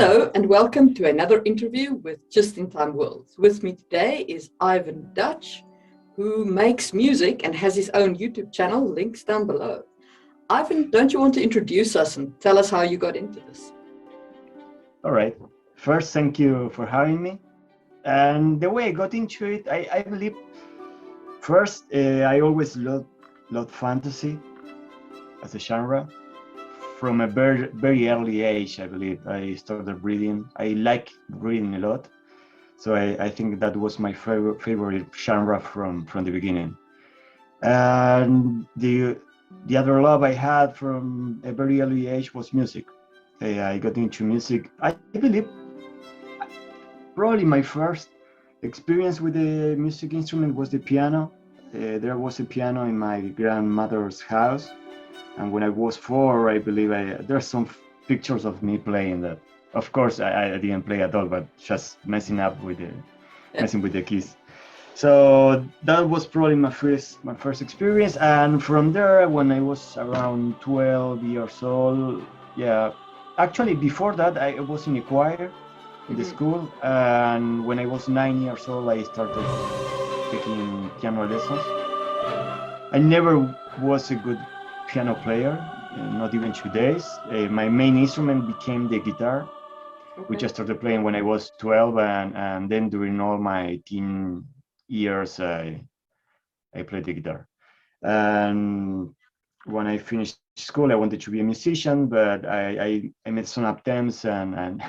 Hello and welcome to another interview with Just in Time Worlds. With me today is Ivan Duch, who makes music and has his own YouTube channel, links down below. Ivan, don't you want to introduce us and tell us how you got into this? All right. First, thank you for having me. And the way I got into it, I believe, first, I always loved fantasy as a genre. From a very early age, I believe, I started reading. I like reading a lot. So I think that was my favorite genre from the beginning. And the other love I had from a very early age was music. I got into music. I believe probably my first experience with the music instrument was the piano. There was a piano in my grandmother's house, and when I was 4, I believe there's some pictures of me playing that. Of course, I didn't play at all, but just messing with the keys. So that was probably my first experience, and from there, when I was around 12 years old, yeah. Actually, before that, I was in a choir in the school, and when I was 9 years old, I started taking piano lessons. I never was a good piano player, not even 2 days. My main instrument became the guitar, which I started playing when I was 12, and then during all my teen years, I played the guitar. And when I finished school, I wanted to be a musician, but I made some attempts and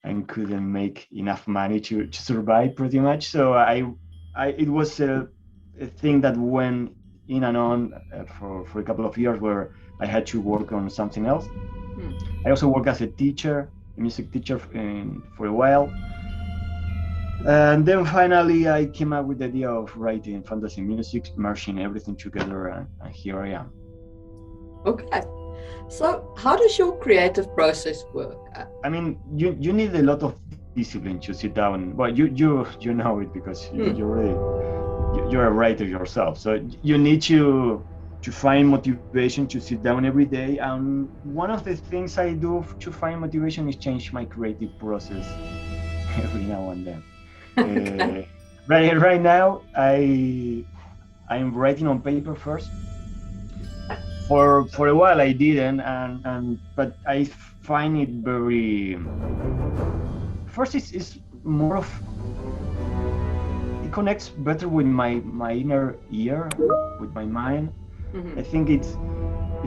and couldn't make enough money to survive pretty much. So it was a thing that went in and on for a couple of years where I had to work on something else. I also worked as a teacher, a music teacher for a while. And then finally, I came up with the idea of writing fantasy music, merging everything together, and here I am. Okay. So how does your creative process work? I mean, you need a lot of discipline to sit down. Well, you know it because you're a writer yourself. So you need to find motivation to sit down every day. And one of the things I do to find motivation is change my creative process every now and then. Okay. Right now, I'm writing on paper first. For a while I didn't, but I find it very. First, it's more of. It connects better with my inner ear, with my mind. I think it's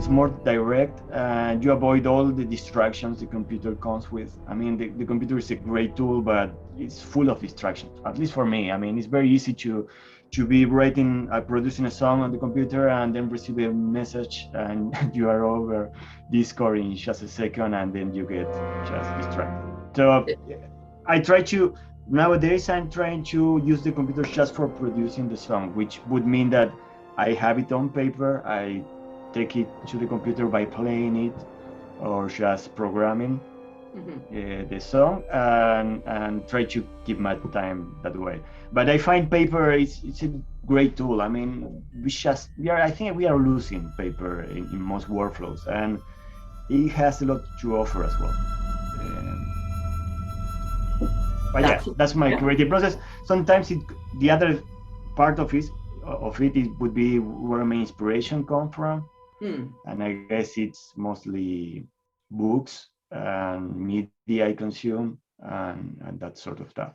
more direct, and you avoid all the distractions the computer comes with. I mean, the computer is a great tool, but it's full of distractions, at least for me. I mean, it's very easy to be producing a song on the computer and then receive a message and you are over Discord in just a second, and then you get just distracted. So nowadays I'm trying to use the computer just for producing the song, which would mean that I have it on paper, I take it to the computer by playing it or just programming the song, and try to keep my time that way. But I find paper it's a great tool. I mean, I think we are losing paper in most workflows, and it has a lot to offer as well. But yeah, that's my creative process. Sometimes the other part of it would be where my inspiration comes from, and I guess it's mostly books and media I consume and that sort of stuff.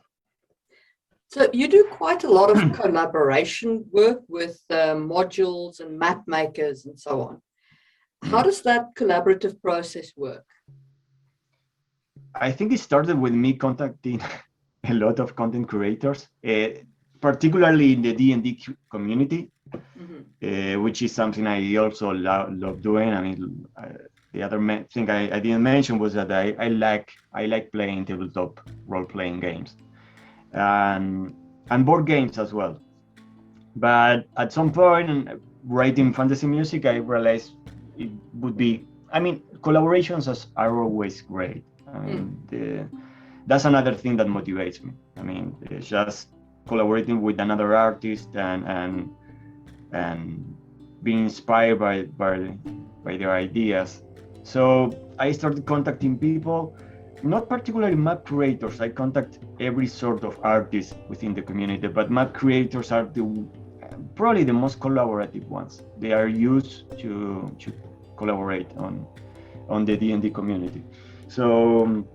So you do quite a lot of collaboration work with modules and map makers and so on. How does that collaborative process work? I think it started with me contacting a lot of content creators, particularly in the D&D community, which is something I also love doing. I mean, the other thing I didn't mention was that I like playing tabletop role-playing games and board games as well. But at some point, writing fantasy music, I realized it would be. I mean, collaborations are always great. I mean, that's another thing that motivates me. I mean, it's just collaborating with another artist and being inspired by their ideas. So I started contacting people, not particularly map creators. I contact every sort of artist within the community, but map creators are probably the most collaborative ones. They are used to collaborate on the D&D community. So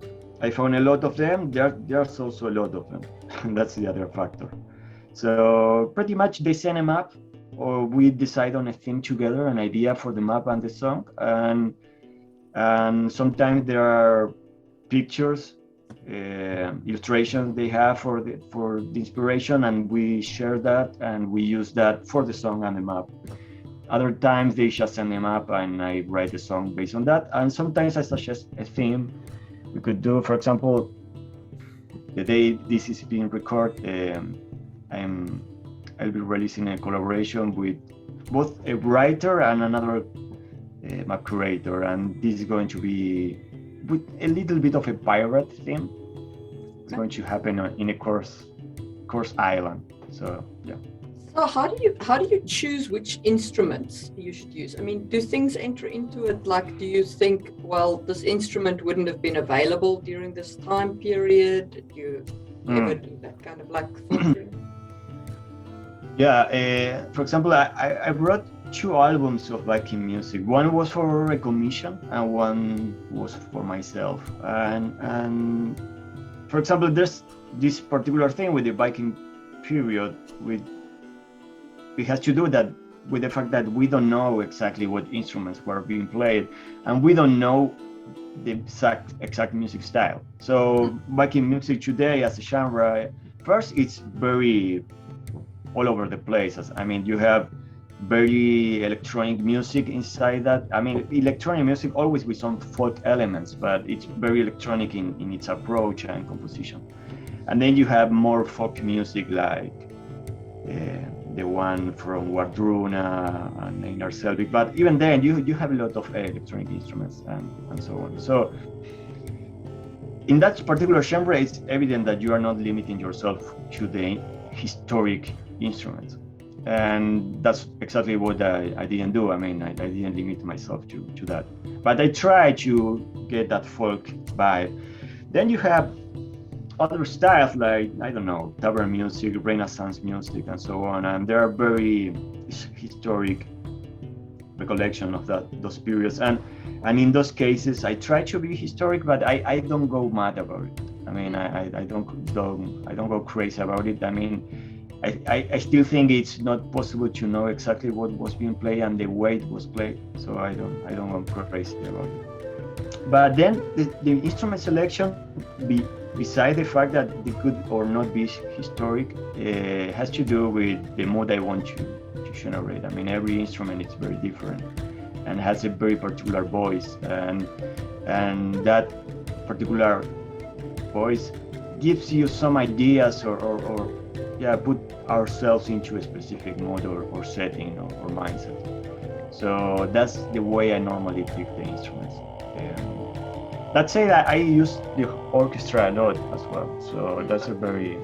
I found a lot of them. There's also a lot of them. That's the other factor. So pretty much they send a map, or we decide on a theme together, an idea for the map and the song, and sometimes there are pictures, illustrations they have for the inspiration, and we share that and we use that for the song and the map. Other times they just send them up and I write the song based on that. And sometimes I suggest a theme we could do. For example, the day this is being recorded, I'll be releasing a collaboration with both a writer and another map curator, and this is going to be with a little bit of a pirate theme. It's going to happen in a course island. So yeah. So how do you choose which instruments you should use? I mean, do things enter into it? Like, do you think, well, this instrument wouldn't have been available during this time period? Do you ever do that kind of like thinking? Yeah, for example, I wrote 2 albums of Viking music. One was for a commission and one was for myself. And for example, there's this particular thing with the Viking period. It has to do that with the fact that we don't know exactly what instruments were being played, and we don't know the exact music style. So Viking music today as a genre, first it's very all over the place. I mean, you have very electronic music inside that. I mean, electronic music always with some folk elements, but it's very electronic in its approach and composition. And then you have more folk music like the one from Wardruna and Einar Selvik. But even then, you have a lot of electronic instruments and so on. So in that particular genre, it's evident that you are not limiting yourself to the historic instruments, and that's exactly what I didn't do. I mean, I didn't limit myself to that, but I try to get that folk vibe. Then you have other styles like, I don't know, tavern music, Renaissance music, and so on, and there are very historic recollection of those periods, and in those cases I try to be historic, but I don't go mad about it. I mean, I don't go crazy about it. I mean, I still think it's not possible to know exactly what was being played and the way it was played, so I don't go crazy about it. But then the instrument selection, beside the fact that they could or not be historic, has to do with the mood I want to generate. I mean, every instrument is very different and has a very particular voice, and that particular voice gives you some ideas or put ourselves into a specific mode or setting or mindset. So that's the way I normally pick the instruments. Let's say that I use the orchestra a lot as well. So that's a very,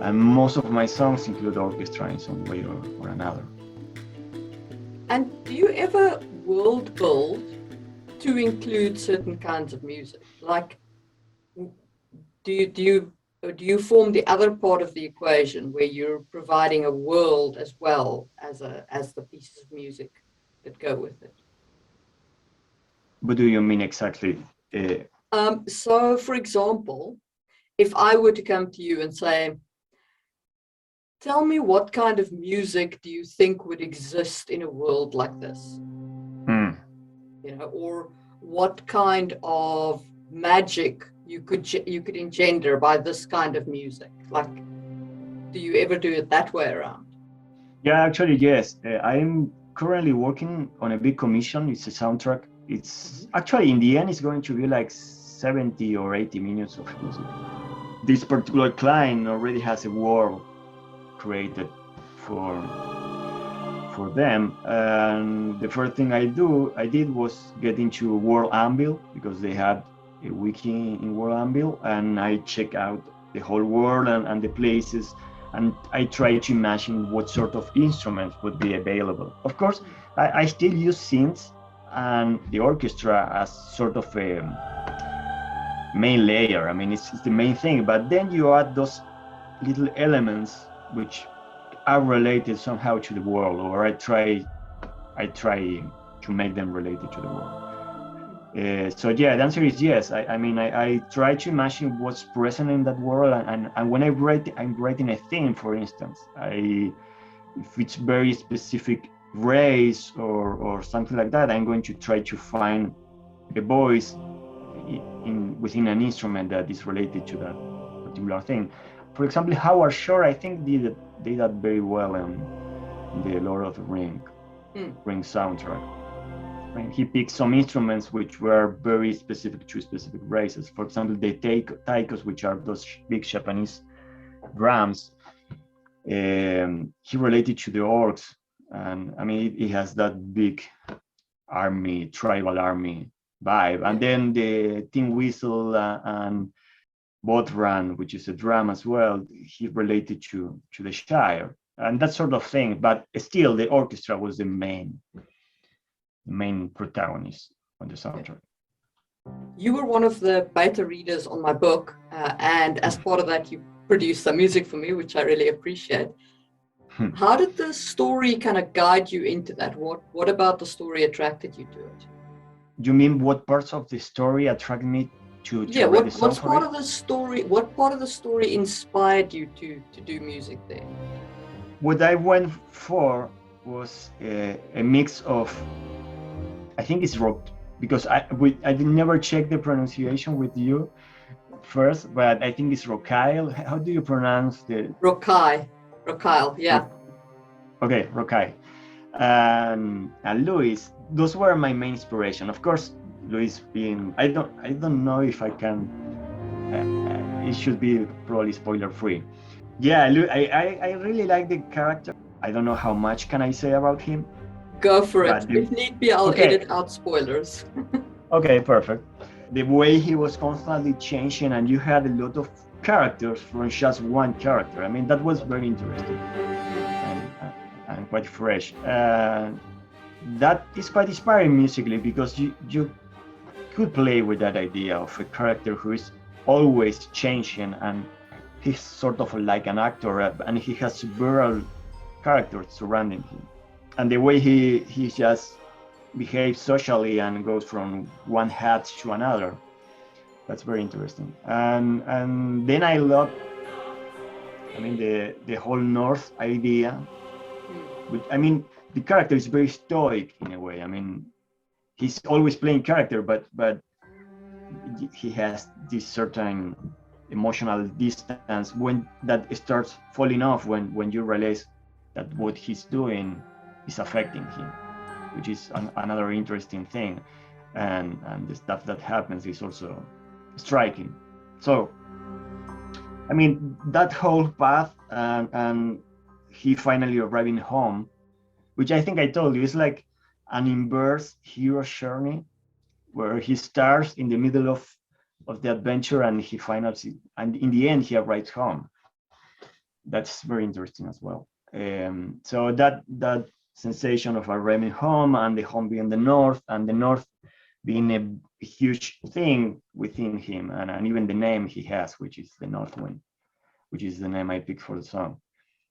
and most of my songs include orchestra in some way or another. And do you ever world build to include certain kinds of music? Like, do you form the other part of the equation where you're providing a world as well as the pieces of music that go with it? What do you mean exactly? So, for example, if I were to come to you and say, tell me what kind of music do you think would exist in a world like this? You know, or what kind of magic you could engender by this kind of music? Like, do you ever do it that way around? Yeah, actually, yes. I'm currently working on a big commission. It's a soundtrack. It's actually, in the end, it's going to be like 70 or 80 minutes of music. This particular client already has a world created for them, and the first thing I did was get into World Anvil, because they had a wiki in World Anvil, and I check out the whole world and the places, and I try to imagine what sort of instruments would be available. Of course, I still use synths and the orchestra as sort of main layer. I mean, it's the main thing, but then you add those little elements which are related somehow to the world, or I try to make them related to the world. So yeah, the answer is yes. I try to imagine what's present in that world, and when I'm writing a theme, for instance, if it's very specific race or something like that, I'm going to try to find a voice within an instrument that is related to that particular thing. For example, Howard Shore, I think did that very well in the Lord of the Ring soundtrack. I mean, he picked some instruments which were very specific to specific races. For example, the taikos, which are those big Japanese drums. He related to the orcs, and I mean, it has that big tribal army vibe. And then the tin whistle and bodhran, which is a drum as well, he related to the Shire and that sort of thing. But still, the orchestra was the main protagonist on the soundtrack. You were one of the beta readers on my book, and as part of that, you produced some music for me, which I really appreciate. How did the story kind of guide you into that? What about the story attracted you to it? You mean what parts of the story attracted me to write the song what's for part it? of the story? What part of the story inspired you to do music there? What I went for was a mix of, I think it's rock, because I did never check the pronunciation with you first, but I think it's rockile. How do you pronounce the Rockile, yeah. Okay, rockile. And Luis, those were my main inspiration. Of course, Luis being, I don't know if I can. It should be probably spoiler free. Yeah, I really like the character. I don't know how much can I say about him. Go for it. If need be, I'll edit out spoilers. Okay, perfect. The way he was constantly changing, and you had a lot of characters from just one character. I mean, that was very interesting and quite fresh. That is quite inspiring musically, because you could play with that idea of a character who is always changing, and he's sort of like an actor, and he has several characters surrounding him. And the way he just behaves socially and goes from one hat to another, that's very interesting. And then I love, I mean, the whole North idea. I mean, the character is very stoic in a way. I mean, he's always playing character, but he has this certain emotional distance when that starts falling off, when you realize that what he's doing is affecting him, which is another interesting thing. And the stuff that happens is also striking. So, I mean, that whole path, and he finally arriving home, which I think I told you, is like an inverse hero journey, where he starts in the middle of the adventure, and he finds it, and in the end he arrives home. That's very interesting as well. So that sensation of arriving home, and the home being the North, and the North being a huge thing within him, and even the name he has, which is the North Wind, which is the name I picked for the song.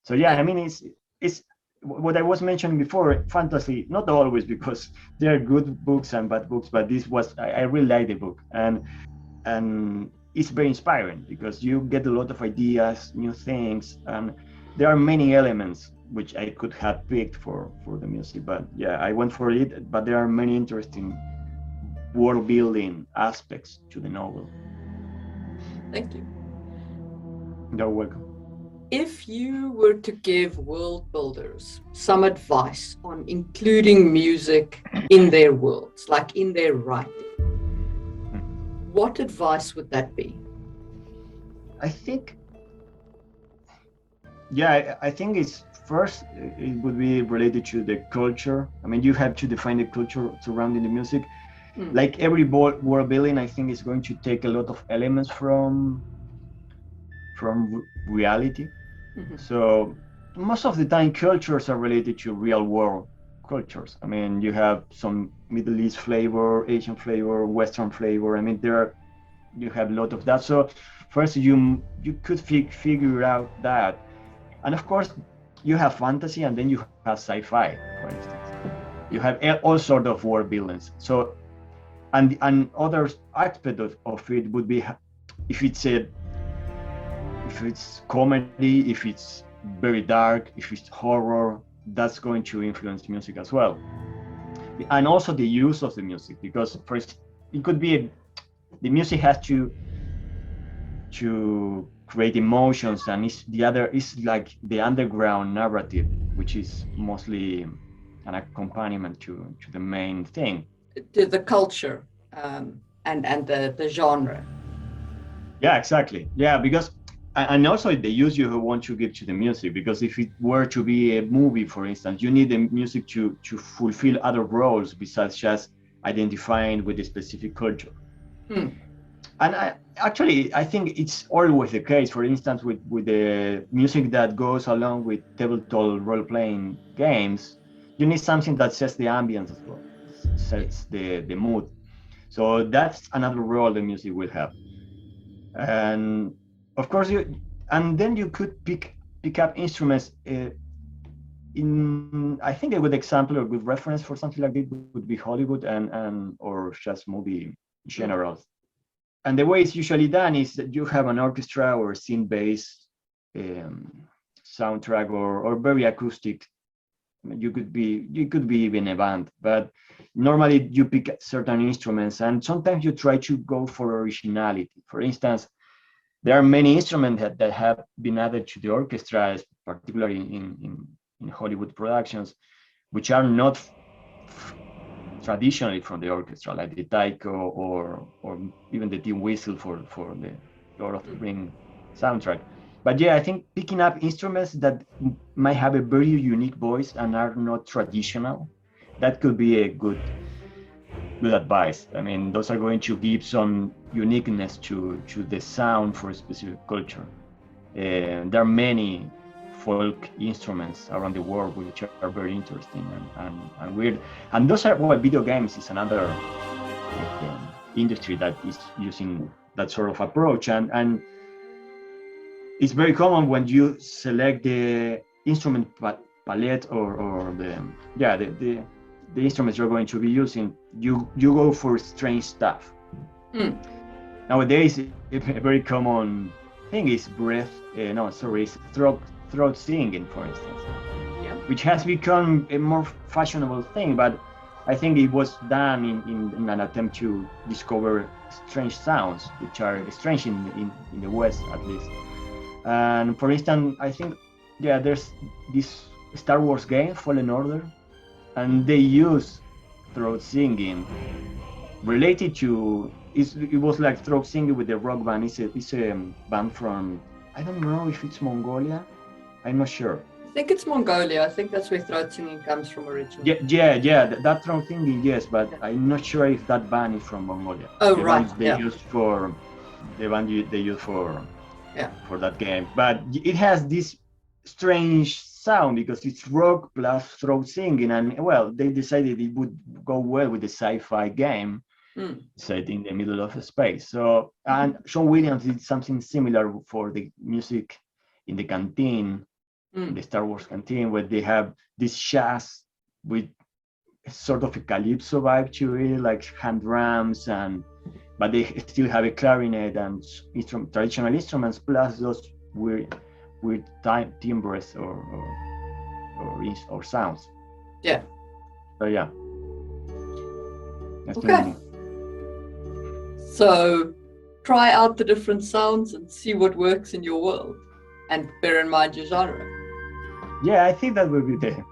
So yeah, I mean, it's what I was mentioning before, fantasy, not always, because there are good books and bad books, but this was, I really like the book, and it's very inspiring, because you get a lot of ideas, new things, and there are many elements which I could have picked for the music, but yeah, I went for it. But there are many interesting world building aspects to the novel. Thank you. You're welcome. If you were to give world builders some advice on including music in their worlds, like in their writing, what advice would that be? I think, yeah, I think it's first, it would be related to the culture. I mean, you have to define the culture surrounding the music. Like every world building, I think is going to take a lot of elements from reality. So most of the time, cultures are related to real world cultures. I mean, you have some Middle East flavor, Asian flavor, Western flavor. I mean, there are you have a lot of that. So first you could figure out that, and of course you have fantasy, and then you have sci-fi, for instance. You have all sort of world buildings. So and other aspect of it would be if it's comedy, if it's very dark, if it's horror, that's going to influence music as well. And also the use of the music, because first it could be the music has to create emotions, and the other is like the underground narrative, which is mostly an accompaniment to the main thing. To the culture, and the genre. Yeah, exactly. Yeah, because and also the use you want to give to the music, because if it were to be a movie, for instance, you need the music to fulfill other roles besides just identifying with a specific culture. Hmm. And I think it's always the case. For instance, with the music that goes along with tabletop role-playing games, you need something that sets the ambience as well, sets the mood. So that's another role the music will have. And of course and then you could pick up instruments. In I think a good example or good reference for something like this would be Hollywood and or just movie in general. And the way it's usually done is that you have an orchestra or scene-based soundtrack or very acoustic. You could be even a band, but normally you pick certain instruments, and sometimes you try to go for originality. For instance, there are many instruments that have been added to the orchestra, particularly in Hollywood productions, which are not traditionally from the orchestra, like the taiko or even the tin whistle for the Lord of the Ring soundtrack. But yeah, I think picking up instruments that might have a very unique voice and are not traditional, that could be a good advice. I mean, those are going to give some uniqueness to the sound for a specific culture. There are many folk instruments around the world which are very interesting and weird. And those are video games is another industry that is using that sort of approach. And it's very common when you select the instrument palette or the instruments you're going to be using, you go for strange stuff. Nowadays, a very common thing is throat singing, for instance, which has become a more fashionable thing. But I think it was done in an attempt to discover strange sounds, which are strange in the West, at least. And for instance, I think, there's this Star Wars game, Fallen Order, and they use throat singing related to, it was like throat singing with the rock band. It's a band from, I don't know if it's Mongolia. I'm not sure. I think it's Mongolia. I think that's where throat singing comes from originally. Yeah. That throat singing, yes, but I'm not sure if that band is from Mongolia. Oh, the right. They use for the band they use for that game. But it has this strange sound because it's rock plus throat singing, and well, they decided it would go well with the sci-fi game set in the middle of space. So, and Sean Williams did something similar for the music in the canteen, in the Star Wars canteen, where they have this jazz with sort of a calypso vibe to it, like hand drums, but they still have a clarinet and traditional instruments plus those weird timbres or sounds. Yeah. So yeah. Okay. So try out the different sounds and see what works in your world, and bear in mind your genre. Yeah, I think that will be the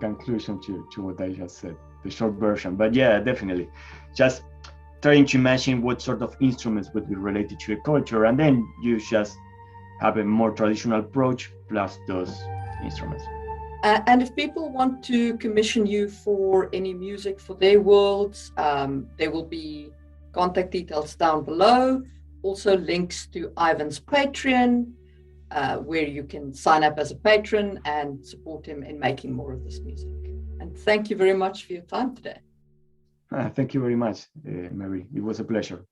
conclusion to what I just said, the short version. But yeah, definitely, just trying to imagine what sort of instruments would be related to a culture, and then you just have a more traditional approach plus those instruments. And if people want to commission you for any music for their worlds, there will be contact details down below. Also links to Ivan's Patreon, where you can sign up as a patron and support him in making more of this music. And thank you very much for your time today. Thank you very much, Mary. It was a pleasure.